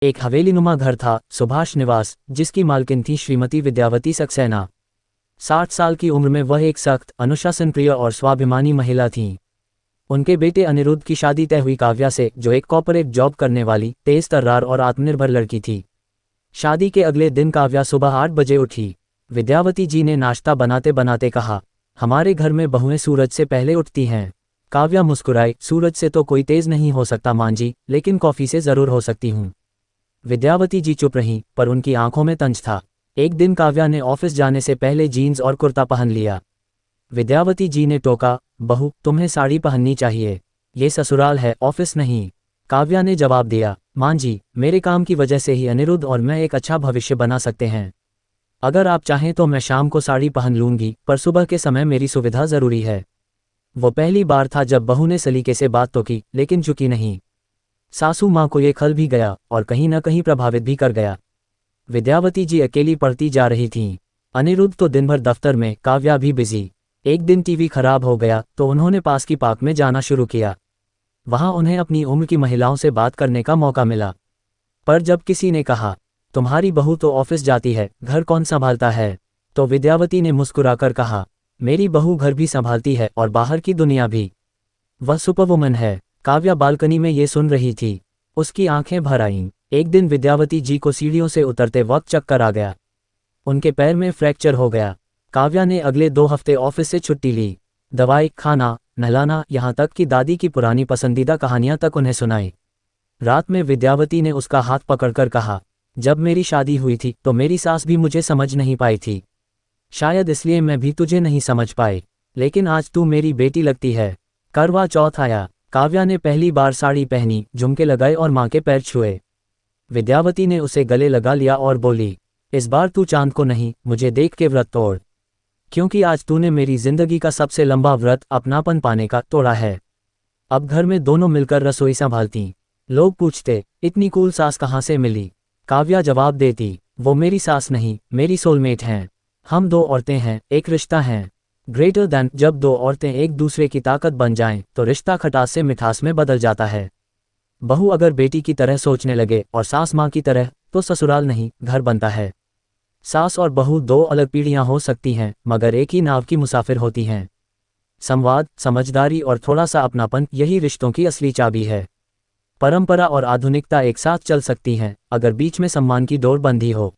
एक हवेलीनुमा घर था, सुभाष निवास, जिसकी मालकिन थी श्रीमती विद्यावती सक्सेना। 60 साल की उम्र में वह एक सख्त, अनुशासनप्रिय और स्वाभिमानी महिला थीं। उनके बेटे अनिरुद्ध की शादी तय हुई काव्या से, जो एक कॉर्पोरेट जॉब करने वाली, तेज तर्रार और आत्मनिर्भर लड़की थी। शादी के अगले दिन काव्या सुबह 8 बजे उठी। विद्यावती जी ने नाश्ता बनाते बनाते कहा, हमारे घर में बहुएं सूरज से पहले उठती हैं। काव्या मुस्कुराई, सूरज से तो कोई तेज नहीं हो सकता मां जी, लेकिन कॉफी से जरूर हो सकती हूँ। विद्यावती जी चुप रहीं, पर उनकी आंखों में तंज था। एक दिन काव्या ने ऑफिस जाने से पहले जीन्स और कुर्ता पहन लिया। विद्यावती जी ने टोका, बहू तुम्हें साड़ी पहननी चाहिए, ये ससुराल है, ऑफिस नहीं। काव्या ने जवाब दिया, मां जी, मेरे काम की वजह से ही अनिरुद्ध और मैं एक अच्छा भविष्य बना सकते हैं। अगर आप चाहें तो मैं शाम को साड़ी पहन लूंगी, पर सुबह के समय मेरी सुविधा जरूरी है। वो पहली बार था जब बहू ने सलीके से बात तो की, लेकिन झुकी नहीं। सासू माँ को ये खल भी गया और कहीं न कहीं प्रभावित भी कर गया। विद्यावती जी अकेली पढ़ती जा रही थीं। अनिरुद्ध तो दिन भर दफ्तर में, काव्या भी बिजी। एक दिन टीवी खराब हो गया तो उन्होंने पास की पार्क में जाना शुरू किया। वहां उन्हें अपनी उम्र की महिलाओं से बात करने का मौका मिला। पर जब किसी ने कहा, तुम्हारी बहू तो ऑफिस जाती है, घर कौन संभालता है, तो विद्यावती ने मुस्कुराकर कहा, मेरी बहू घर भी संभालती है और बाहर की दुनिया भी। वह सुपरवुमन है। काव्या बालकनी में ये सुन रही थी। उसकी आंखें भर आईं। एक दिन विद्यावती जी को सीढ़ियों से उतरते वक्त चक्कर आ गया। उनके पैर में फ्रैक्चर हो गया। काव्या ने अगले 2 हफ्ते ऑफिस से छुट्टी ली। दवाई, खाना, नहलाना, यहाँ तक कि दादी की पुरानी पसंदीदा कहानियां तक उन्हें सुनाई। रात में विद्यावती ने उसका हाथ पकड़कर कहा, जब मेरी शादी हुई थी तो मेरी सास भी मुझे समझ नहीं पाई थी। शायद इसलिए मैं भी तुझे नहीं समझ पाई, लेकिन आज तू मेरी बेटी लगती है। करवा चौथ आया। काव्या ने पहली बार साड़ी पहनी, झुमके लगाए और मां के पैर छुए। विद्यावती ने उसे गले लगा लिया और बोली, इस बार तू चांद को नहीं, मुझे देख के व्रत तोड़, क्योंकि आज तूने मेरी जिंदगी का सबसे लंबा व्रत अपनापन पाने का तोड़ा है। अब घर में दोनों मिलकर रसोई संभालती। लोग पूछते, इतनी कूल सास कहाँ से मिली। काव्या जवाब देती, वो मेरी सास नहीं, मेरी सोलमेट हैं। हम 2 औरतें हैं, एक रिश्ता है। Greater than. जब 2 औरतें एक दूसरे की ताकत बन जाएं, तो रिश्ता खटास से मिठास में बदल जाता है। बहू अगर बेटी की तरह सोचने लगे और सास माँ की तरह, तो ससुराल नहीं, घर बनता है। सास और बहू 2 अलग पीढ़ियां हो सकती हैं, मगर एक ही नाव की मुसाफिर होती हैं। संवाद, समझदारी और थोड़ा सा अपनापन, यही रिश्तों की असली चाबी है। परंपरा और आधुनिकता एक साथ चल सकती हैं, अगर बीच में सम्मान की डोर बंधी हो।